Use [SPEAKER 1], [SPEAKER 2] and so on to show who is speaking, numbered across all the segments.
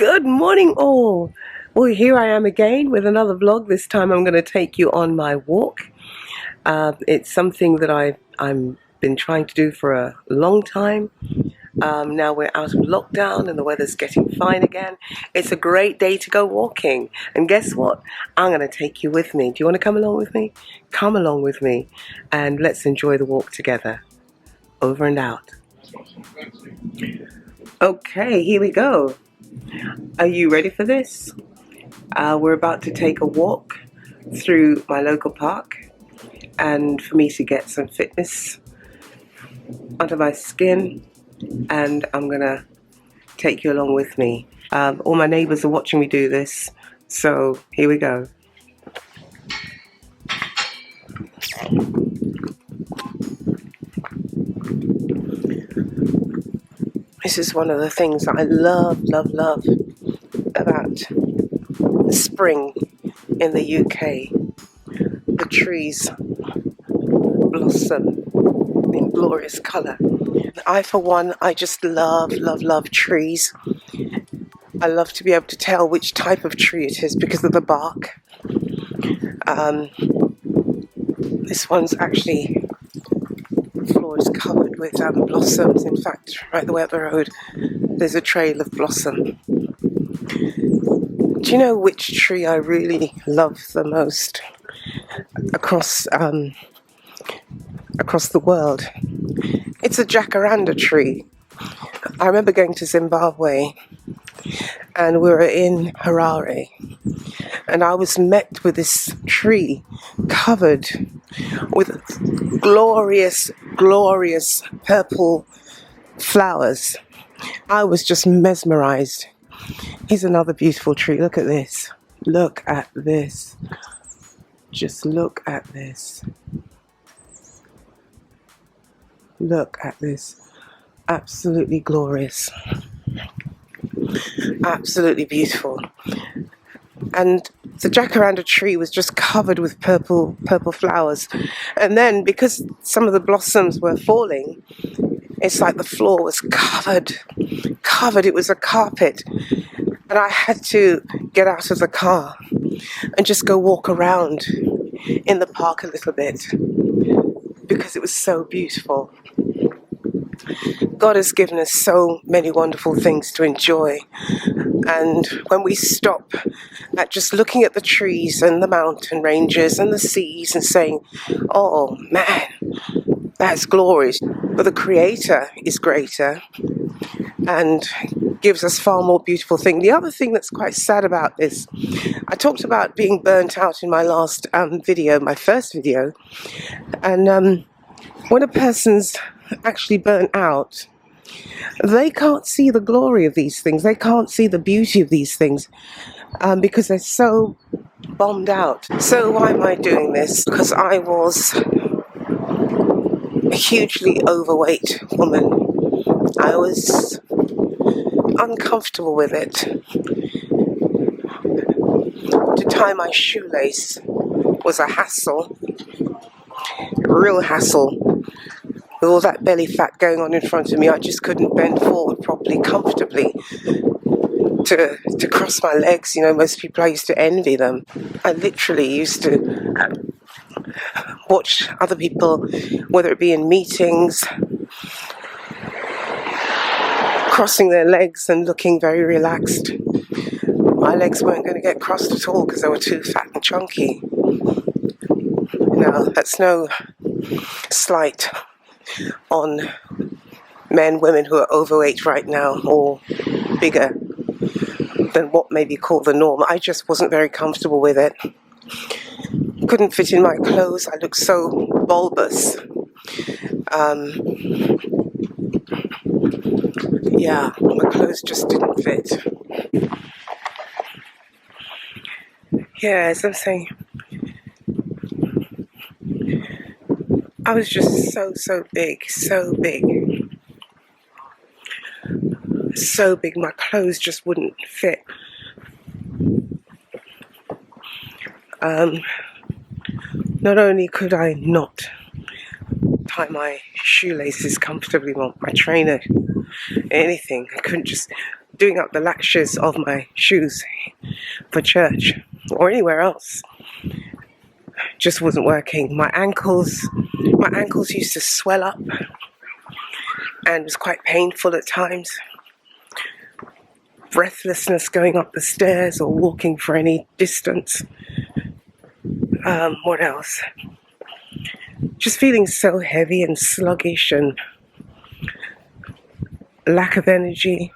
[SPEAKER 1] Good morning all. Well, here I am again with another vlog. This time I'm going to take you on my walk. It's something that I've been trying to do for a long time. Now we're out of lockdown and the weather's getting fine again. It's a great day to go walking. And guess what? I'm going to take you with me. Do you want to come along with me? Come along with me and let's enjoy the walk together. Over and out. Okay, here we go. Are you ready for this? We're about to take a walk through my local park, and for me to get some fitness under my skin, and I'm gonna take you along with me. All my neighbors are watching me do this, so here we go. This is one of the things that I love about spring in the UK. The trees blossom in glorious colour. I, for one, I just love trees. I love to be able to tell which type of tree it is because of the bark. This one's actually, the floor is covered with blossoms. In fact, right the way up the road, there's a trail of blossom. Do you know which tree I really love the most across the world? It's a jacaranda tree. I remember going to Zimbabwe and we were in Harare, and I was met with this tree covered with glorious purple flowers. I was just mesmerized. Here's another beautiful tree. Look at this. Look at this. Just look at this. Look at this. Absolutely glorious. Absolutely beautiful. And the jacaranda tree was just covered with purple flowers. And then because some of the blossoms were falling, it's like the floor was covered. It was a carpet. And I had to get out of the car and just go walk around in the park a little bit because it was so beautiful. God has given us so many wonderful things to enjoy. And when we stop at just looking at the trees and the mountain ranges and the seas and saying, oh man, that's glorious. But the Creator is greater and gives us far more beautiful things. The other thing that's quite sad about this, I talked about being burnt out in my last video, my first video. And when a person's actually burnt out, they can't see the glory of these things. They can't see the beauty of these things because they're so bombed out. So why am I doing this? Because I was a hugely overweight woman. I was uncomfortable with it. To tie my shoelace was a hassle, a real hassle. With all that belly fat going on in front of me, I just couldn't bend forward properly, comfortably, to cross my legs. You know, most people, I used to envy them. I literally used to watch other people, whether it be in meetings, crossing their legs and looking very relaxed. My legs weren't going to get crossed at all because they were too fat and chunky. Now, that's no slight on men, women who are overweight right now or bigger than what may be called the norm. I just wasn't very comfortable with it. Couldn't fit in my clothes. I looked so bulbous. Yeah, my clothes just didn't fit. Yeah, as I'm saying, I was just so big, so big, my clothes just wouldn't fit. Not only could I not tie my shoelaces comfortably, my trainer, anything, I couldn't just doing up the latches of my shoes for church or anywhere else just wasn't working. My ankles used to swell up and was quite painful at times. Breathlessness going up the stairs or walking for any distance. What else? Just feeling so heavy and sluggish and lack of energy.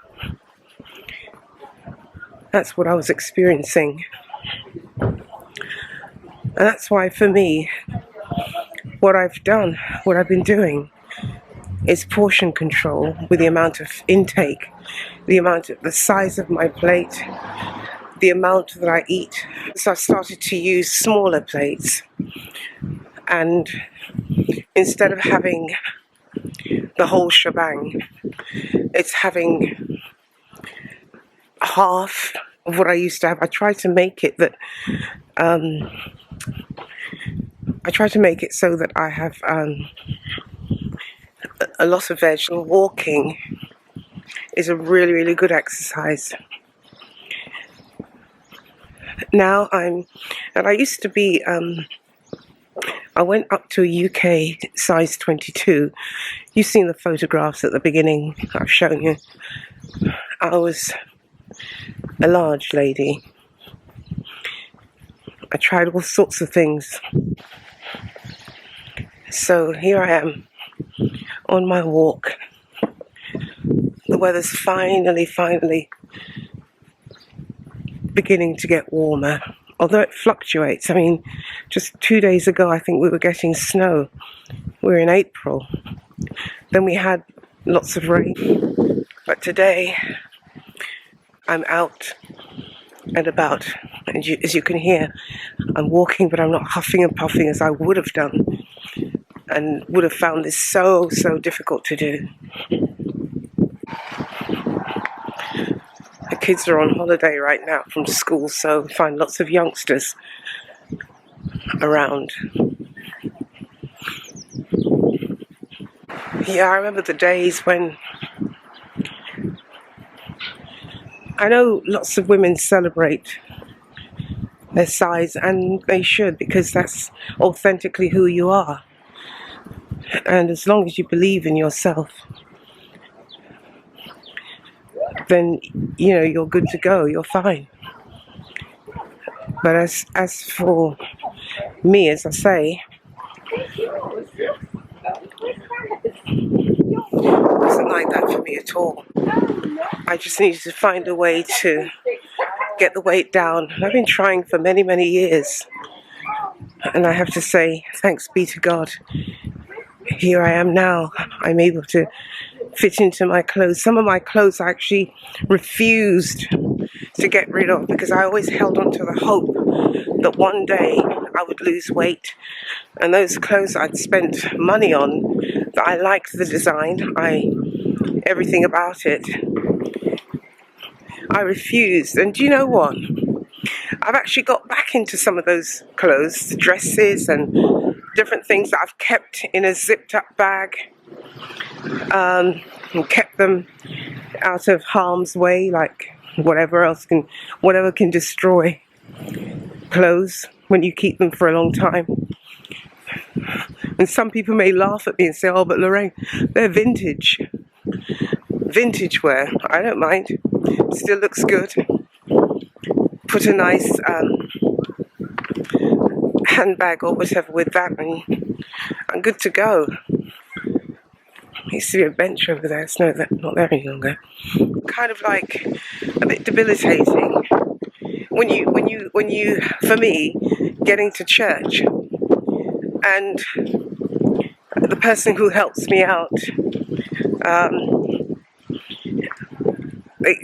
[SPEAKER 1] That's what I was experiencing. And that's why for me, what I've been doing is portion control with the amount of intake, the size of my plate, the amount that I eat. So I've started to use smaller plates, and instead of having the whole shebang, it's having half of what I used to have. I try to make it so that I have a lot of veg. Walking is a really, really good exercise. Now I used to be, I went up to a UK size 22. You've seen the photographs at the beginning I've shown you. I was a large lady. I tried all sorts of things. So here I am on my walk. The weather's finally beginning to get warmer, although it fluctuates. I mean, just 2 days ago I think we were getting snow. We're in April. Then we had lots of rain. But today I'm out and about, and as you can hear, I'm walking, but I'm not huffing and puffing as I would have done, and would have found this so difficult to do. The kids are on holiday right now from school, so I find lots of youngsters around. Yeah, I remember the days when I know lots of women celebrate their size, and they should, because that's authentically who you are. And as long as you believe in yourself, then you're good to go, you're fine. But as for me, as I say, it wasn't like that for me at all. I just needed to find a way to get the weight down. I've been trying for many years, and I have to say, thanks be to God, here I am now. I'm able to fit into my clothes. Some of my clothes I actually refused to get rid of, because I always held on to the hope that one day I would lose weight, and those clothes I'd spent money on, that I liked the design, everything about it, I refused. And do you know what? I've actually got back into some of those clothes, dresses and different things that I've kept in a zipped up bag, and kept them out of harm's way, like whatever can destroy clothes when you keep them for a long time. And some people may laugh at me and say, oh, but Lorraine, they're vintage wear. I don't mind, still looks good. Put a nice handbag or whatever with that, and I'm good to go. There used to be a bench over there. It's not there any longer. Kind of like a bit debilitating when you, for me, getting to church, and the person who helps me out,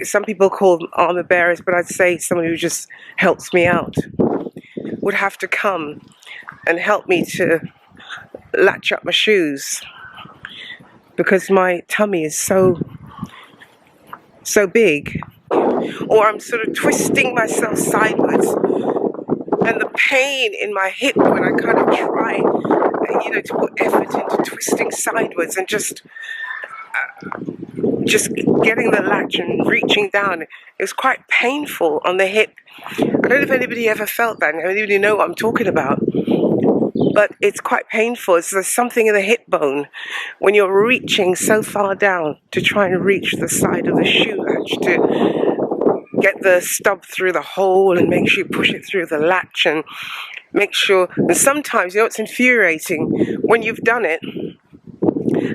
[SPEAKER 1] some people call them armor bearers, but I'd say someone who just helps me out, would have to come and help me to latch up my shoes, because my tummy is so big, or I'm sort of twisting myself sideways, and the pain in my hip when I kind of try, to put effort into twisting sideways, and just just getting the latch and reaching down. It was quite painful on the hip. I don't know if anybody ever felt that, and anybody know what I'm talking about, but it's quite painful. There's something in the hip bone when you're reaching so far down to try and reach the side of the shoe latch to get the stub through the hole and make sure you push it through the latch and make sure. And sometimes, you know, it's infuriating when you've done it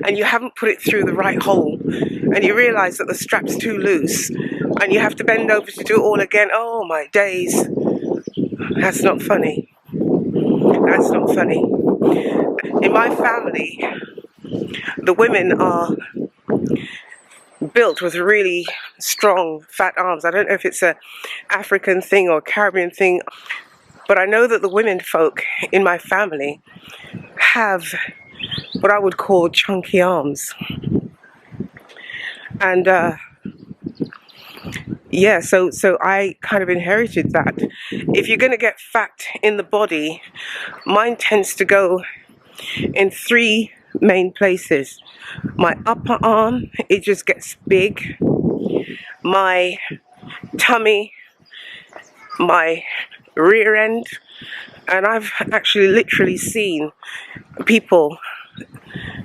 [SPEAKER 1] and you haven't put it through the right hole and you realize that the strap's too loose and you have to bend over to do it all again. Oh my days, that's not funny. That's not funny. In my family, the women are built with really strong fat arms. I don't know if it's a African thing or Caribbean thing, but I know that the women folk in my family have what I would call chunky arms. And yeah, so I kind of inherited that. If you're going to get fat in the body, mine tends to go in three main places. My upper arm, it just gets big. My tummy, my rear end, and I've actually literally seen people.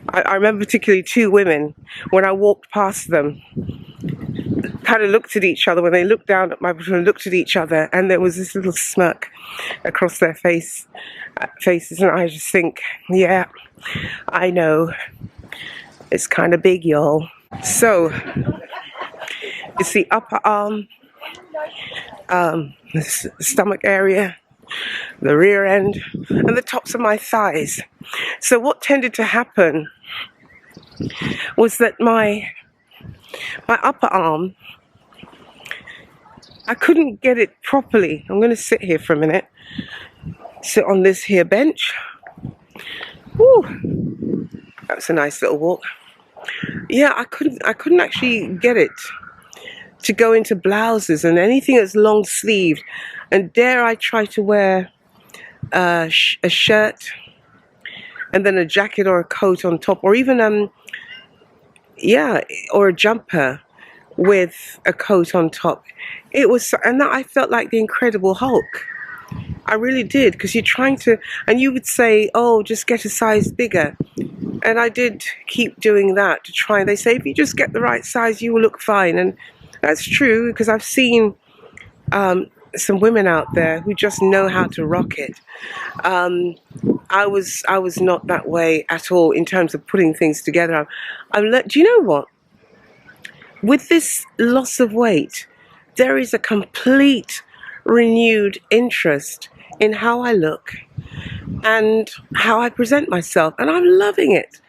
[SPEAKER 1] I remember particularly two women, when I walked past them, kind of looked at each other. When they looked down at my bottom and looked at each other, and there was this little smirk across their faces, and I just think, yeah, I know, it's kind of big, y'all. So it's the upper arm, the stomach area, the rear end, and the tops of my thighs. So what tended to happen was that my upper arm, I couldn't get it properly. I'm going to sit here for a minute. Sit on this here bench. Woo! That was a nice little walk. Yeah, I couldn't actually get it to go into blouses and anything that's long sleeved. And dare I try to wear a shirt and then a jacket or a coat on top, or even or a jumper with a coat on top. It was, and I felt like the Incredible Hulk. I really did, because you're trying to, and you would say, oh, just get a size bigger. And I did keep doing that to try. They say, if you just get the right size, you will look fine. And that's true, because I've seen some women out there who just know how to rock it. I was not that way at all in terms of putting things together. Do you know what? With this loss of weight, there is a complete renewed interest in how I look and how I present myself, and I'm loving it.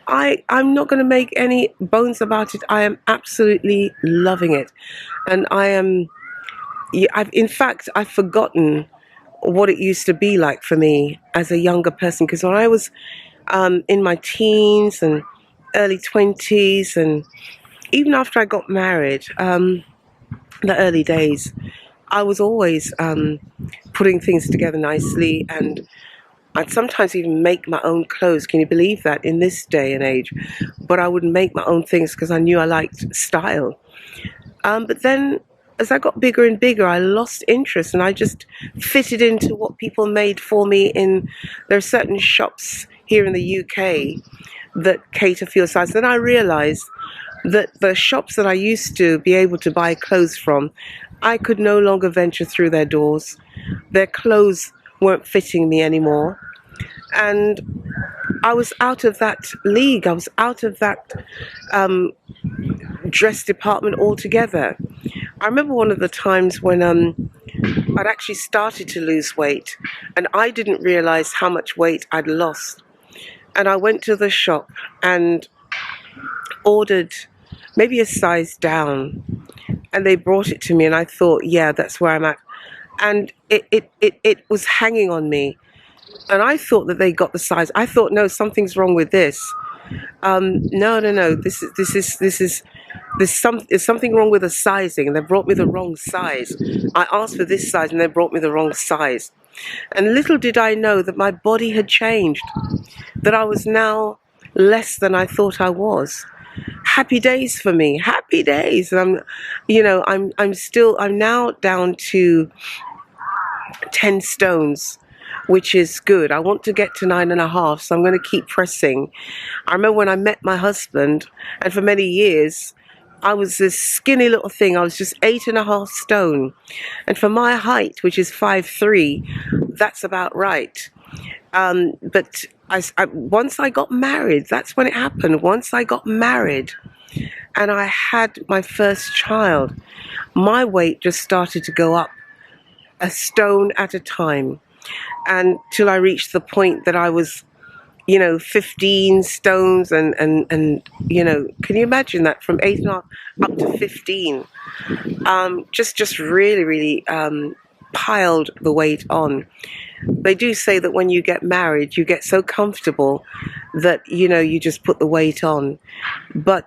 [SPEAKER 1] I'm not going to make any bones about it. I am absolutely loving it, and I've forgotten what it used to be like for me as a younger person, because when I was in my teens and early 20s, and even after I got married, the early days, I was always putting things together nicely, and I'd sometimes even make my own clothes. Can you believe that, in this day and age? But I would make my own things because I knew I liked style. But then as I got bigger and bigger, I lost interest, and I just fitted into what people made for me. There are certain shops here in the UK that cater for your size. Then I realized that the shops that I used to be able to buy clothes from, I could no longer venture through their doors. Their clothes weren't fitting me anymore. And I was out of that league. I was out of that dress department altogether. I remember one of the times when I'd actually started to lose weight, and I didn't realize how much weight I'd lost. And I went to the shop and ordered maybe a size down, and they brought it to me, and I thought, yeah, that's where I'm at. And it was hanging on me, and I thought that they got the size. I thought, no, something's wrong with this. No, there's something wrong with the sizing, and they brought me the wrong size. I asked for this size, and they brought me the wrong size. And little did I know that my body had changed, that I was now less than I thought I was. happy days for me, happy days. And I'm now down to 10 stones, which is good. I want to get to 9.5, so I'm going to keep pressing. I remember when I met my husband, and for many years, I was this skinny little thing. I was just 8.5 stone. And for my height, which is 5'3", that's about right. But once I got married, that's when it happened. Once I got married and I had my first child, my weight just started to go up a stone at a time, and till I reached the point that I was 15 stones, and can you imagine that, from 8.5 up to 15? Just really, really piled the weight on. They do say that when you get married, you get so comfortable that you just put the weight on. But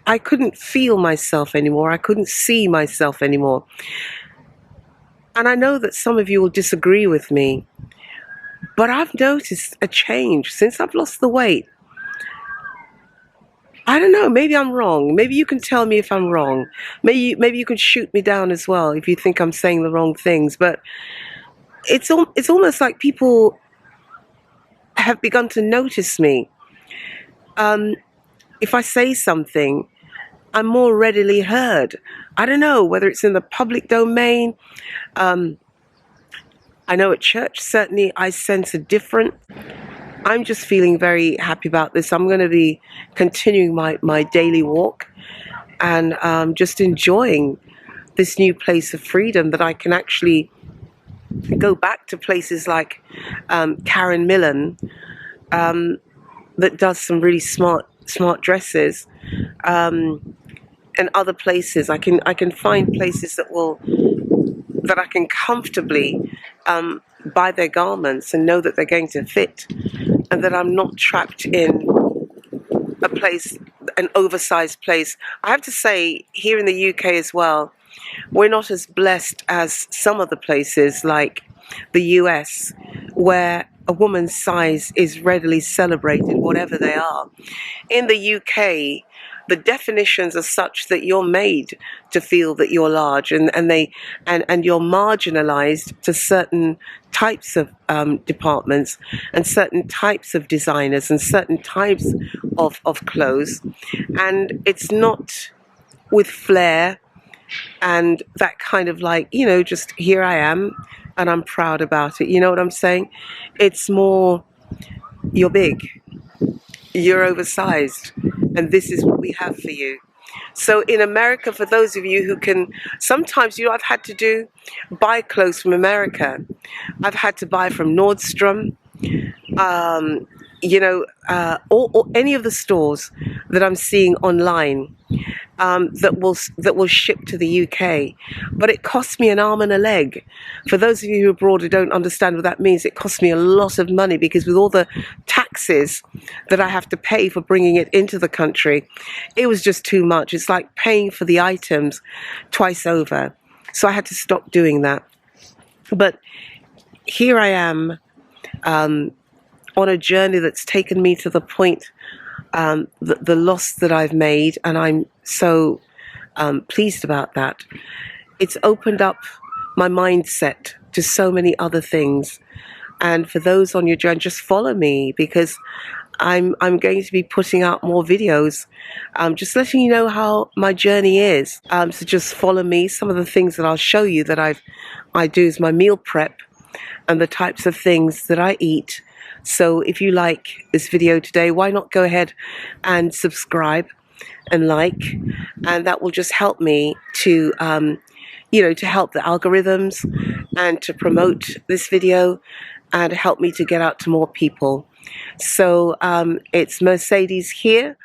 [SPEAKER 1] I couldn't feel myself anymore. I couldn't see myself anymore. And I know that some of you will disagree with me, but I've noticed a change since I've lost the weight. I don't know, maybe I'm wrong. Maybe you can tell me if I'm wrong. Maybe you can shoot me down as well if you think I'm saying the wrong things. But it's almost like people have begun to notice me. If I say something, I'm more readily heard. I don't know whether it's in the public domain. I know at church, certainly, I sense a different. I'm just feeling very happy about this. I'm going to be continuing my daily walk, and just enjoying this new place of freedom, that I can actually go back to places like Karen Millen, that does some really smart dresses, and other places. I can find places that I can comfortably buy their garments and know that they're going to fit, and that I'm not trapped in a place, an oversized place. I have to say, here in the UK as well, we're not as blessed as some other places like the US, where a woman's size is readily celebrated, whatever they are. In the UK, the definitions are such that you're made to feel that you're large, and you're marginalized to certain types of departments, and certain types of designers, and certain types of clothes. And it's not with flair and that kind of just here I am and I'm proud about it. You know what I'm saying? It's more, you're big, you're oversized, and this is what we have for you. So in America, for those of you who can, sometimes, I've had to buy clothes from America. I've had to buy from Nordstrom, or any of the stores that I'm seeing online, that will ship to the UK. But it costs me an arm and a leg. For those of you who are abroad who don't understand what that means, it costs me a lot of money, because with all the taxes that I have to pay for bringing it into the country, it was just too much. It's like paying for the items twice over. So I had to stop doing that. But here I am, on a journey that's taken me to the point, the loss that I've made, and I'm so pleased about that. It's opened up my mindset to so many other things. And for those on your journey, just follow me, because I'm going to be putting out more videos, just letting you know how my journey is. So just follow me. Some of the things that I'll show you that I do is my meal prep and the types of things that I eat. So if you like this video today, why not go ahead and subscribe and like, and that will just help me to, to help the algorithms and to promote this video and help me to get out to more people. So it's Mercedes here,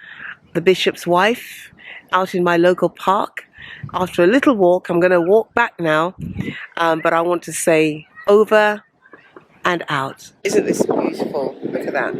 [SPEAKER 1] the Bishop's wife, out in my local park. After a little walk, I'm going to walk back now, but I want to say over and out. Isn't this beautiful? Look at that.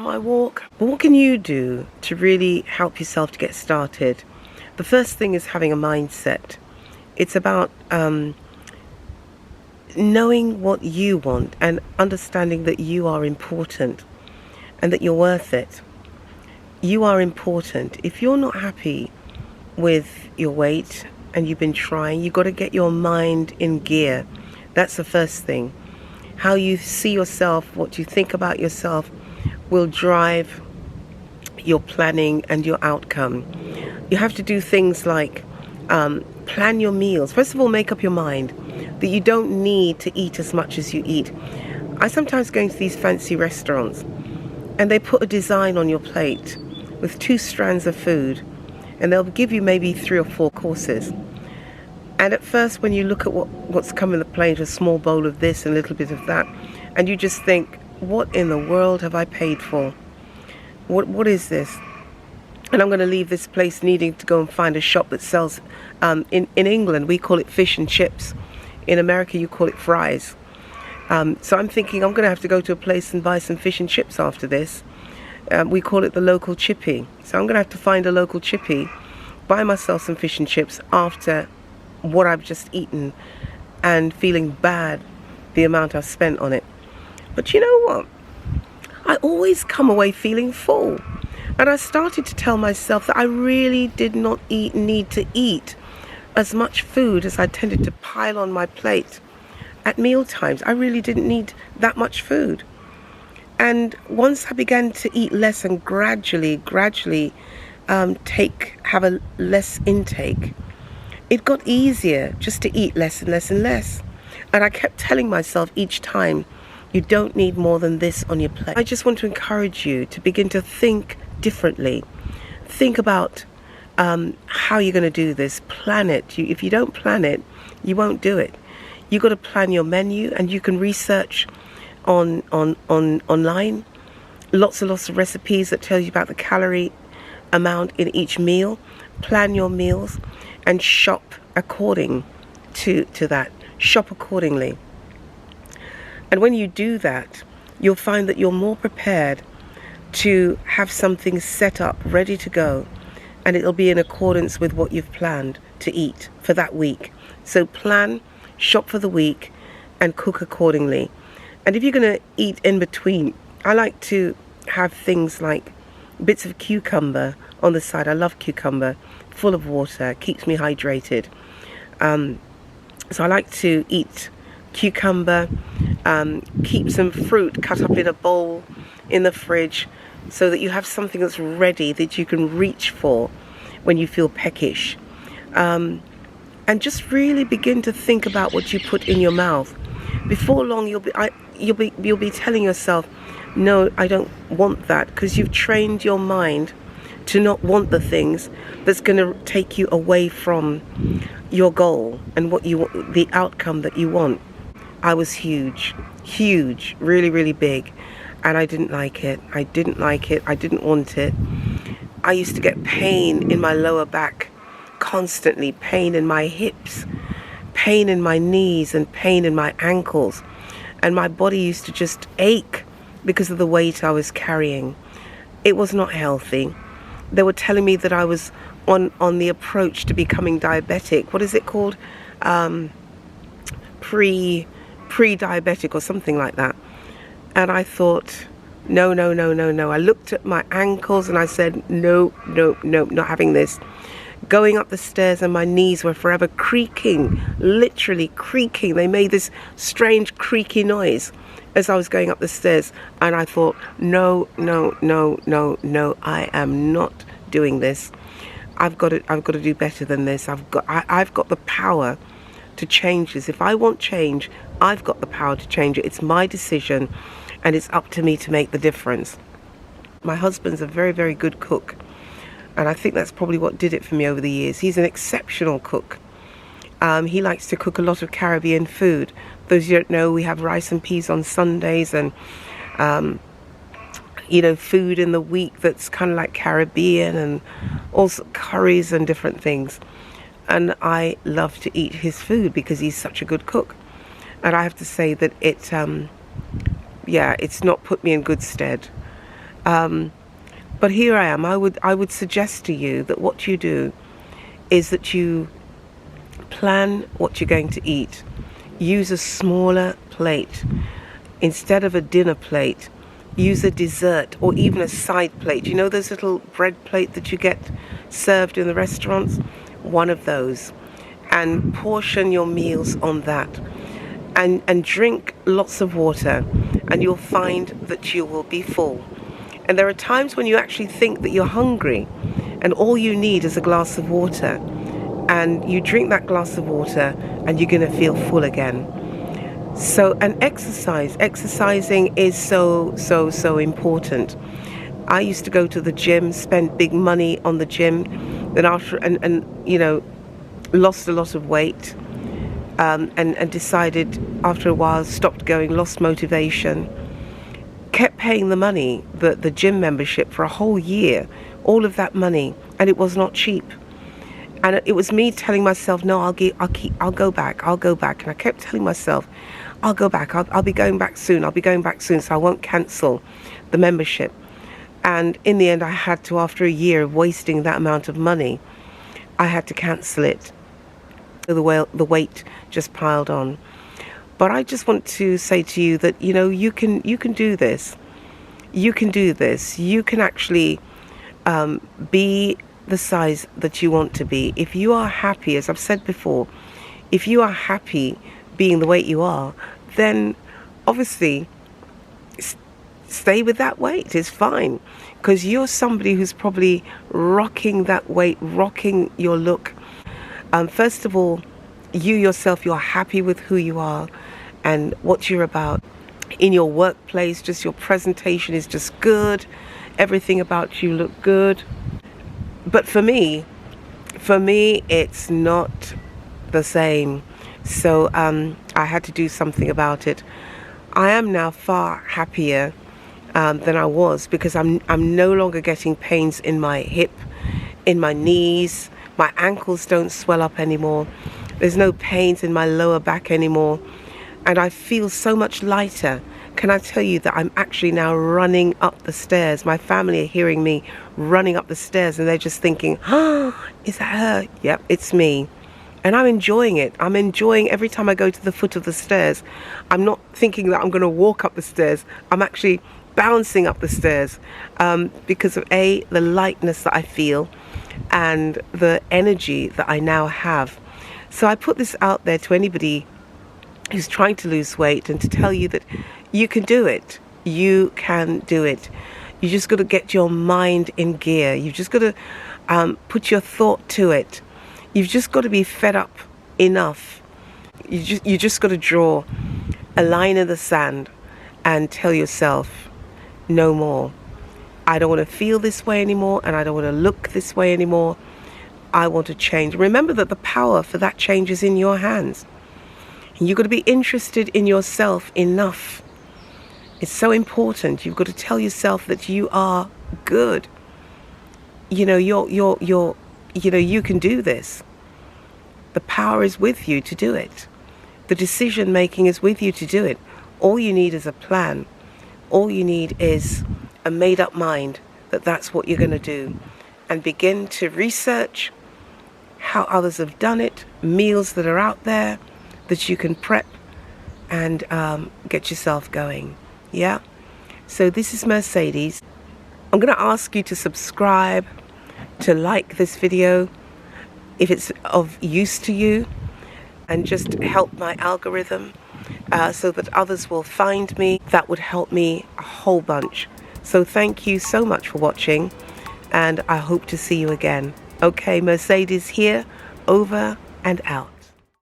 [SPEAKER 1] my walk. But what can you do to really help yourself to get started? The first thing is having a mindset. It's about knowing what you want and understanding that you are important and that you're worth it. You are important. If you're not happy with your weight and you've been trying, you've got to get your mind in gear. That's the first thing. How you see yourself, what you think about yourself will drive your planning and your outcome. You have to do things like plan your meals. First of all, make up your mind that you don't need to eat as much as you eat. I sometimes go into these fancy restaurants and they put a design on your plate with 2 strands of food, and they'll give you maybe 3 or 4 courses. And at first, when you look at what's come in the plate, a small bowl of this and a little bit of that, and you just think, what in the world have I paid for? What is this? And I'm going to leave this place needing to go and find a shop that sells, in England, we call it fish and chips. In America, you call it fries. So I'm thinking I'm going to have to go to a place and buy some fish and chips after this. We call it the local chippy. So I'm going to have to find a local chippy, buy myself some fish and chips after what I've just eaten and feeling bad the amount I've spent on it. But you know what? I always come away feeling full. And I started to tell myself that I really did not need to eat as much food as I tended to pile on my plate at meal times. I really didn't need that much food. And once I began to eat less and gradually have a less intake, it got easier just to eat less and less and less. And I kept telling myself each time, you don't need more than this on your plate. I just want to encourage you to begin to think differently. Think about how you're going to do this. Plan it. If you don't plan it, you won't do it. You've got to plan your menu, and you can research online. Lots and lots of recipes that tell you about the calorie amount in each meal. Plan your meals and shop according to that. Shop accordingly. And when you do that, you'll find that you're more prepared to have something set up, ready to go, and it'll be in accordance with what you've planned to eat for that week. So plan, shop for the week, and cook accordingly. And if you're going to eat in between, I like to have things like bits of cucumber on the side. I love cucumber, full of water, keeps me hydrated. So I like to eat cucumber, keep some fruit cut up in a bowl in the fridge so that you have something that's ready that you can reach for when you feel peckish. And just really begin to think about what you put in your mouth. Before long, you'll be telling yourself, no, I don't want that, because you've trained your mind to not want the things that's going to take you away from your goal and the outcome that you want. I was huge, really, really big, and I didn't like it. I didn't want it. I used to get pain in my lower back constantly, pain in my hips, pain in my knees, and pain in my ankles. And my body used to just ache because of the weight I was carrying. It was not healthy. They were telling me that I was on the approach to becoming diabetic. What is it called? Pre-diabetic or something like that. And I thought, no. I looked at my ankles and I said, no, not having this. Going up the stairs and my knees were forever creaking, literally creaking. They made this strange creaky noise as I was going up the stairs. And I thought, no, I am not doing this. I've got to do better than this. I've got the power to change this. If I want change, I've got the power to change it. It's my decision, and it's up to me to make the difference. My husband's a very, very good cook, and I think that's probably what did it for me over the years. He's an exceptional cook. He likes to cook a lot of Caribbean food. Those who don't know, we have rice and peas on Sundays, and food in the week that's kind of like Caribbean, and also curries and different things. And I love to eat his food because he's such a good cook. And I have to say that it's not put me in good stead. But here I am. I would suggest to you that what you do is that you plan what you're going to eat. Use a smaller plate. Instead of a dinner plate, use a dessert or even a side plate. You know those little bread plate that you get served in the restaurants? One of those. And portion your meals on that. And drink lots of water, and you'll find that you will be full. And there are times when you actually think that you're hungry, and all you need is a glass of water. And you drink that glass of water, and you're going to feel full again. So, and exercising is so important. I used to go to the gym, spend big money on the gym, then after, and lost a lot of weight, and decided after a while, stopped going, lost motivation, kept paying the money, the gym membership for a whole year, all of that money, and it was not cheap. And it was me telling myself, no, I'll go back. And I kept telling myself, I'll go back. I'll be going back soon. So I won't cancel the membership. And in the end, I had to, after a year of wasting that amount of money, I had to cancel it. The weight just piled on. But I just want to say to you that, you can do this. You can do this. You can actually be the size that you want to be. If you are happy, as I've said before, if you are happy being the weight you are, then obviously stay with that weight. It's fine, because you're somebody who's probably rocking that weight, rocking your look. First of all, you yourself, you're happy with who you are and what you're about. In your workplace, just your presentation is just good. Everything about you look good. But for me, it's not the same. So I had to do something about it. I am now far happier than I was, because I'm no longer getting pains in my hip, in my knees. My ankles don't swell up anymore. There's no pains in my lower back anymore. And I feel so much lighter. Can I tell you that I'm actually now running up the stairs? My family are hearing me running up the stairs, and they're just thinking, oh, is that her? Yep, it's me. And I'm enjoying it. I'm enjoying every time I go to the foot of the stairs. I'm not thinking that I'm going to walk up the stairs. I'm actually bouncing up the stairs because of the lightness that I feel and the energy that I now have. So I put this out there to anybody who's trying to lose weight, and to tell you that you can do it. You can do it. You just got to get your mind in gear. You've just got to put your thought to it. You've just got to be fed up enough. You just got to draw a line in the sand and tell yourself, no more. I don't want to feel this way anymore, and I don't want to look this way anymore. I want to change. Remember that the power for that change is in your hands. You've got to be interested in yourself enough. It's so important. You've got to tell yourself that you are good. You can do this. The power is with you to do it. The decision making is with you to do it. All you need is a plan. All you need is a made up mind that that's what you're going to do. And begin to research how others have done it, meals that are out there that you can prep and get yourself going. Yeah? So this is Mercedes. I'm going to ask you to subscribe, to like this video if it's of use to you, and just help my algorithm so that others will find me. That would help me a whole bunch. So thank you so much for watching, and I hope to see you again. Okay, Mercedes here, over and out.